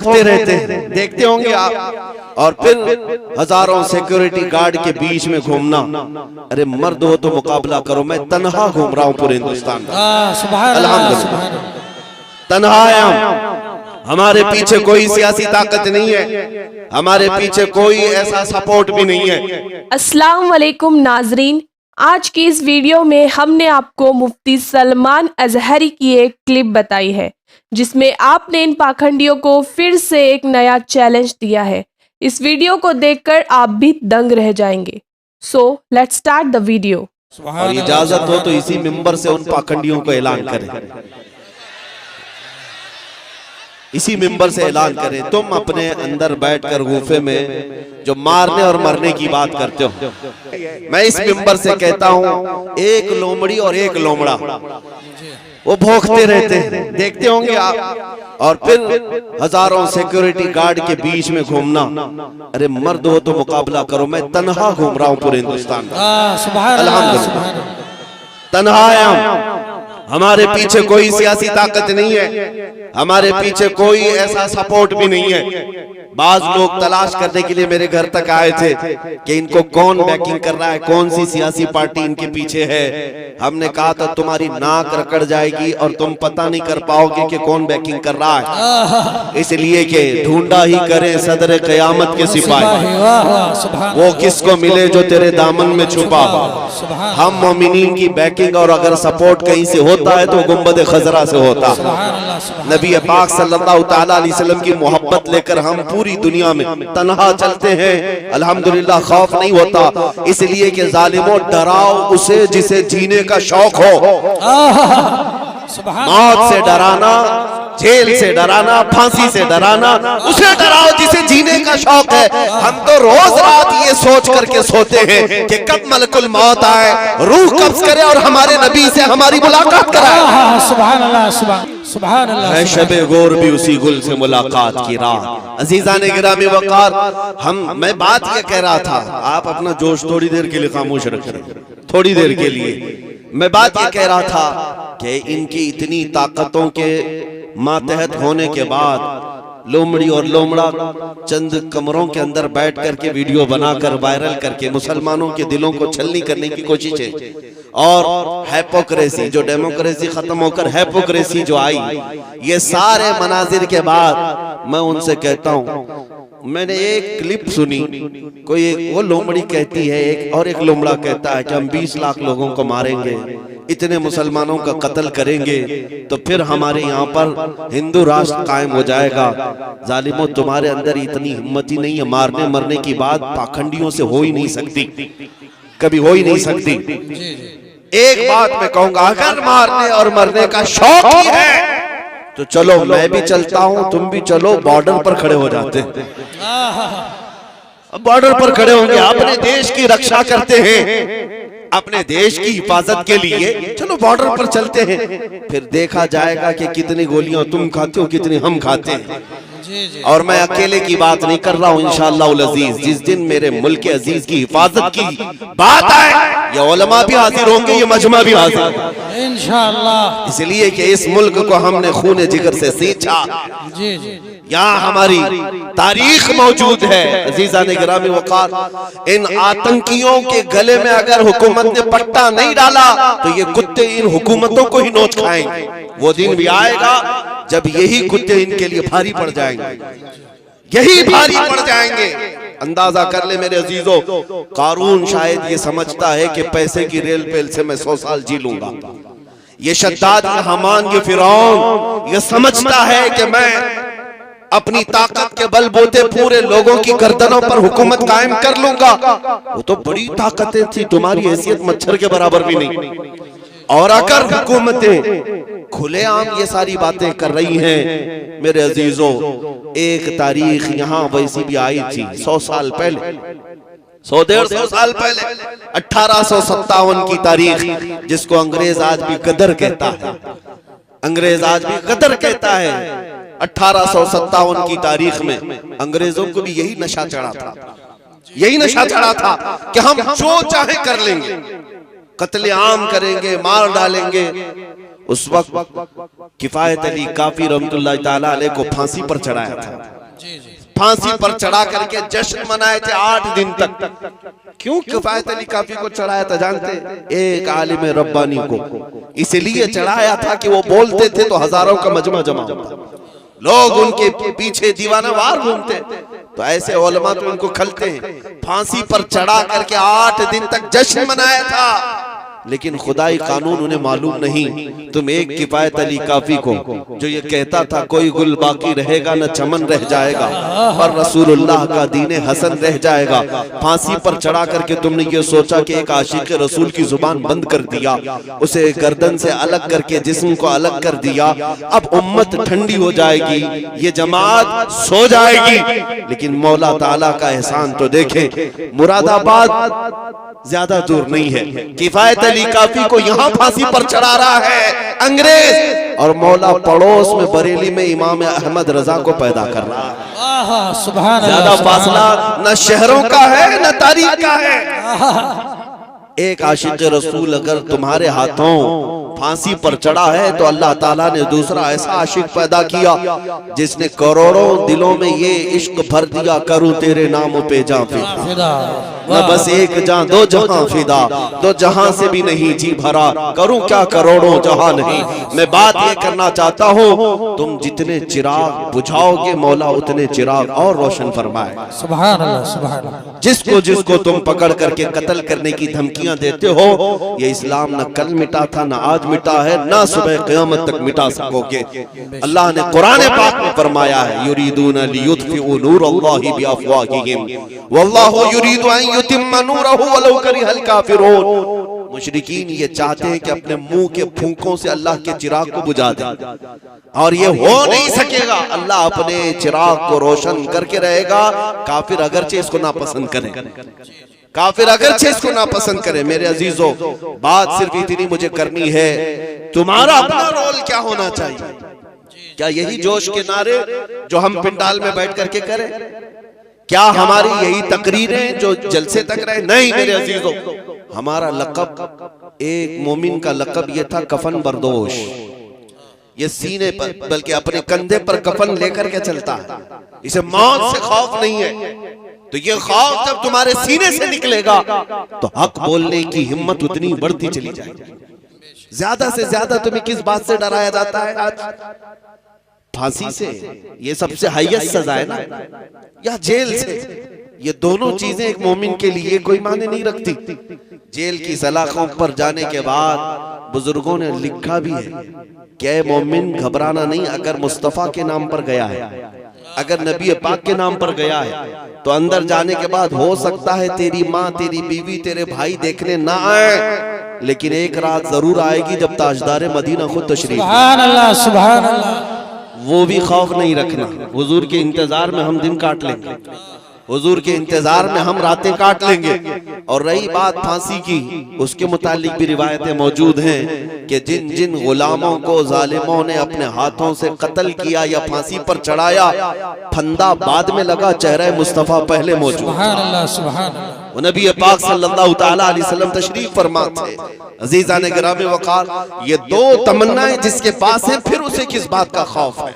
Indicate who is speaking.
Speaker 1: भौंकते रहते हैं, देखते होंगे आप। और फिर हजारों सिक्योरिटी गार्ड के बीच में घूमना। अरे मर्द हो तो मुकाबला करो, मैं तन्हा घूम रहा हूं पूरे हिंदुस्तान में, अल्हम्दुलिल्लाह तन्हा आया हूं। हमारे पीछे कोई सियासी ताकत नहीं है, हमारे पीछे कोई ऐसा सपोर्ट भी नहीं है।
Speaker 2: अस्सलाम वालेकुम नाजरीन, आज की इस वीडियो में हमने आपको मुफ्ती सलमान अजहरी की एक क्लिप बताई है जिसमें आपने इन पाखंडियों को फिर से एक नया चैलेंज दिया है। इस वीडियो को देखकर आप भी दंग रह जाएंगे। So let's start the video.
Speaker 1: और इजाजत हो तो इसी मिंबर से उन पाखंडियों को ऐलान करें, इसी मिंबर से ऐलान करें, तुम अपने अंदर बैठकर गुफे में जो मारने और मरने की बात करते हो, मैं इस मिंबर से कहता हूं एक लोमड़ी और एक लोमड़ा वो भौंकते रहते हैं, देखते होंगे आप। और फिर हजारों सिक्योरिटी गार्ड के बीच में घूमना। अरे मर्द हो तो मुकाबला करो, मैं तन्हा घूम रहा हूं पूरे हिंदुस्तान में, अल्हम्दुलिल्लाह तन्हा आया हूं। हमारे पीछे कोई सियासी ताकत नहीं है, हमारे पीछे कोई ऐसा सपोर्ट भी नहीं है। बाज लोग तलाश करने के लिए मेरे घर तक आए थे कि इनको कौन बैकिंग कर रहा है, कौन सी सियासी पार्टी इनके पीछे है। हमने कहा था तुम्हारी नाक रकड़ जाएगी और तुम पता नहीं कर पाओगे कि कौन बैकिंग कर रहा है, इसलिए कि ढूंढा ही करें सदर क़यामत के सिपाही, वो किसको मिले जो तेरे दामन में छुपा। हम मोमिनीन की बैकिंग और अगर सपोर्ट कहीं से होता है तो गुंबद खजरा से होता। नबी पाक सल्लल्लाहु तआला अलैहि वसल्लम की मोहब्बत लेकर हम पूरी दुनिया में तन्हा चलते हैं, अल्हम्दुलिल्लाह खौफ नहीं होता, इसलिए कि जालिमों डराओ उसे जिसे जीने का शौक हो। मौत से डराना, जेल से डराना, फांसी से डराना, उसे डराओ जिसे जीने का शौक है। हम तो रोज रात ये सोच करके सोते हैं कि कब मलकुल मौत आए, रूह कब्ज करे और हमारे नबी से हमारी मुलाकात कराए।
Speaker 3: सुभान अल्लाह, सुभान अल्लाह।
Speaker 1: शबे गोर भी उसी गुल से मुलाकात की रात। अजीजान गिरामी वक़ार, मैं बात ये कह रहा था, आप अपना जोश थोड़ी देर के लिए खामोश रखें, थोड़ी देर के लिए। मैं बात ये कह रहा था कि इनकी इतनी ताकतों के मातहत होने के बाद लोमड़ी और लोमड़ा चंद कमरों के अंदर बैठ करके वीडियो बनाकर वायरल करके मुसलमानों के दिलों को छलनी करने की कोशिश है। और हैपोक्रेसी, जो डेमोक्रेसी खत्म होकर हैपोक्रेसी जो आई, ये सारे मनाजिर के बाद मैं उनसे कहता हूँ, मैंने एक क्लिप सुनी, कोई वो लोमड़ी कहती है एक, और एक लोमड़ा कहता है कि हम 20 लाख लोगों को मारेंगे, इतने मुसलमानों का कत्ल करेंगे तो फिर हमारे यहाँ पर हिंदू राष्ट्र कायम हो जाएगा। जालिमों तुम्हारे अंदर इतनी हिम्मत ही नहीं है, मारने मरने की बात पाखंडियों से हो ही नहीं सकती, कभी हो ही नहीं सकती। एक बात मैं कहूंगा, अगर मारने और मरने का शौक ही है तो चलो मैं भी चलता हूं, तुम भी चलो, बॉर्डर पर खड़े हो जाते हैं। बॉर्डर पर खड़े होंगे, अपने देश की रक्षा करते हैं, अपने देश की हिफाजत के लिए चलो बॉर्डर पर चलते हैं, फिर देखा जाएगा कि कितनी गोलियां तुम खाते हो, कितनी हम खाते हैं। और मैं अकेले की बात नहीं कर रहा हूं, इंशाअल्लाह अजीज जिस दिन मेरे मुल्क के अजीज की हिफाजत की बात आए, ये उलमा भी हाजिर होंगे, ये मजमा भी हाजिर
Speaker 3: इंशाअल्लाह,
Speaker 1: इसलिए कि इस मुल्क को हमने खून जिगर से सींचा। यहाँ हमारी तारीख मौजूद है। अजीज़ान गिरामी वक़ार, इन आतंकियों के गले में अगर हुकूमत ने पट्टा नहीं डाला तो ये कुत्ते इन हुकूमतों को ही नोच खाएंगे। वो दिन भी आएगा जब यही कुत्ते इनके लिए भारी पड़ जाएंगे, यही भारी पड़ जाएंगे। अंदाजा कर ले मेरे अजीजों, कारून शायद ये समझता है कि पैसे की रेल पेल से मैं 100 साल जी लूंगा। ये शद्दाद, ये हमान, ये फिरौन ये समझता है कि मैं अपनी ताकत के बलबूते पूरे लोगों की गर्दनों पर हुकूमत कायम कर लूंगा। वो तो बड़ी ताकतें थी, तुम्हारी हैसियत मच्छर के बराबर भी नहीं। और अगर हुकूमतें खुलेआम ये सारी बातें कर रही हैं, मेरे अजीजों, एक तारीख यहाँ वैसी भी आई थी 100 साल पहले, 100-150 साल पहले, 1857 की तारीख, जिसको अंग्रेज आज भी गदर कहता है, अंग्रेज आज भी गदर कहता है। 1857 की तारीख में अंग्रेजों को भी यही नशा चढ़ा था, यही नशा चढ़ा था कि हम जो चाहे कर लेंगे, कत्लेआम करेंगे, मार डालेंगे। उस वक्त किफायत अली काफी रहमतुल्लाह ताला अलैह को फांसी पर चढ़ाया था। फांसी पर चढ़ा करके जश्न मनाए थे 8 दिन तक। क्यों किफायत अली काफी को चढ़ाया था जानते? एक आलिम रब्बानी को इसलिए चढ़ाया था कि वो बोलते थे तो हजारों का मजमा जमा होता, लोग उनके पीछे दीवाना वार घूमते। तो ऐसे उलमा तो उनको खलते हैं। फांसी पर चढ़ा करके 8 दिन तक जश्न मनाया था, लेकिन खुदाई कानून उन्हें मालूम नहीं। तुम एक किफायत अली काफी को जो ये कहता था कोई गुल बाकी रहेगा न चमन रह जाएगा और रसूलुल्लाह का दीने हसन रह जाएगा, फांसी पर चढ़ा करके तुमने ये सोचा कि एक आशिक रसूल की जुबान बंद कर दिया, उसे गर्दन से अलग करके जिस्म को अलग कर दिया। अब उम्मत ठंडी हो जाएगी, ये जमात सो जाएगी। लेकिन मौला ताला का एहसान तो देखें, मुरादाबाद ज्यादा दूर नहीं है। किफायत अली काफी को यहाँ फांसी पर चढ़ा रहा है अंग्रेज, और मौला पड़ोस में बरेली में इमाम अहमद रजा को पैदा कर रहा है। ज्यादा फासला न शहरों का है न तारीख का है। एक आशिक रसूल अगर तुम्हारे हाथों फांसी पर चढ़ा है तो अल्लाह ताला ने दूसरा ऐसा आशिक पैदा किया जिसने करोड़ों दिलों में ये इश्क भर दिया, करूं तेरे नाम पे जां फिदा, न बस एक जां दो जहां फिदा, दो जहां से भी नहीं जी भरा, करूं क्या करोड़ों जहां नहीं। मैं बात ये करना चाहता हूँ, तुम जितने चिराग बुझाओगे मौला उतने चिराग और रोशन फरमाए। सुभान अल्लाह, सुभान अल्लाह। जिसको जिसको तुम पकड़ करके कत्ल करने की धमकियां देते हो, ये इस्लाम न कल मिटा था न आज मिटा है, ना सुबह क़यामत तक मिटा सकोगे। अल्लाह ने कुरान पाक में फरमाया है, युरीदूना लियुत्फिउ नूरल्लाहि बिअफ़वाहिहिम वल्लाहु युरीदु अन युतिम्मा नूरहु वलौ करिहल काफिरून। मुशरिकीन ये चाहते हैं कि अपने मुंह के फूंकों से अल्लाह के चिराग को बुझा दें, और ये हो नहीं सकेगा। अल्लाह अपने चिराग को रोशन करके रहेगा, काफिर अगरचे इसको नापसंद करें, काफिर अगरचे इसको नापसंद करें। मेरे अजीजों, बात सिर्फ इतनी मुझे करनी है, तुम्हारा अपना रोल क्या होना चाहिए? क्या यही जोश के नारे जो हम पिंडाल में बैठ करके करें? क्या हमारी यही तकरीरें जो जलसे तक रहे? नहीं मेरे अजीजों, हमारा लक़ब, एक मोमिन का लक़ब ये था कफन बरदोश। ये सीने पर बल्कि अपने कंधे पर कफन लेकर के चलता है, इसे मौत से खौफ नहीं है। तो ये खौफ जब तुम्हारे सीने से निकलेगा तो हक बोलने की हिम्मत उतनी बढ़ती चली जाएगी। ज्यादा से ज्यादा तुम्हें किस बात से डराया जाता है आज? फांसी से, ये सबसे हाईएस्ट सजा है ना, या जेल से? ये दोनों चीजें एक मोमिन के लिए कोई माने नहीं रखती। जेल की सलाखों पर जाने के बाद बुजुर्गों ने लिखा भी है कि मोमिन घबराना नहीं, अगर मुस्तफा के नाम पर गया है, अगर नबी पाक के नाम पर गया है, तो अंदर जाने के बाद हो सकता है तेरी माँ, तेरी बीवी, तेरे भाई देखने ना आए, लेकिन एक रात जरूर आएगी जब ताजदार मदीना खुद तशरीफ। सुभान अल्लाह, सुभान अल्लाह। वो भी खौफ नहीं रखना, हुजूर के इंतजार में हम दिन काट लेंगे, हुजूर के इंतजार में हम रातें काट लेंगे। और रही बात फांसी की, उसके मुतालिक भी रिवायतें मौजूद हैं कि जिन जिन गुलामों को जालिमों ने अपने हाथों से कत्ल किया या फांसी पर चढ़ाया, फंदा बाद में लगा, चेहरा मुस्तफा पहले मौजूद। सुभान अल्लाह, सुभान अल्लाह। वो नबी पाक सल्लल्लाहु ताला अलैहि वसल्लम तशरीफ फरमा थे। अजीज़ान गिरामी वक़ार, ये दो तमन्नाएं जिसके पास है, फिर उसे किस बात का खौफ है?